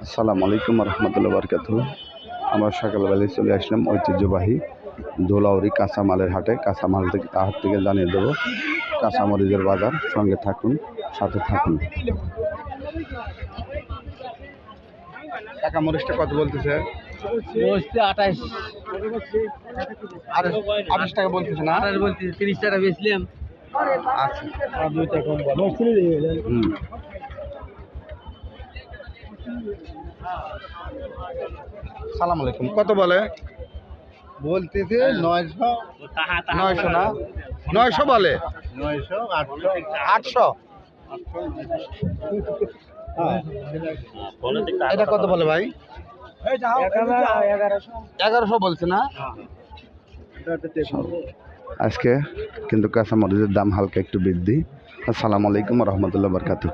আসসালামু আলাইকুম রহমতুল্লাহ বরকাতুহ। আমরা সকালবেলায় চলে আসলাম ঐতিহ্যবাহী ধুলাউড়ি কাঁচামালের হাটে। কাঁচামাল থেকে হাট থেকে জানিয়ে দেবো কাঁচামরিচের বাজার। সঙ্গে থাকুন, সাথে থাকুন। কাঁচামরিচটা কত বলতেছে? 28 টাকা বলতেছে না? 30 টাকা বেচলাম। আচ্ছা, সালাম আলাইকুম। কত বলে? বলতেছে 900 900 না? 900 বলে? 900 800? এটা কত বলে ভাই? 1100 বলছে না? আজকে কিন্তু কাঁচামরিচের দাম হালকা একটু বৃদ্ধি। আসসালামু আলাইকুম রহমতুল্লাহ বরকাতুহ।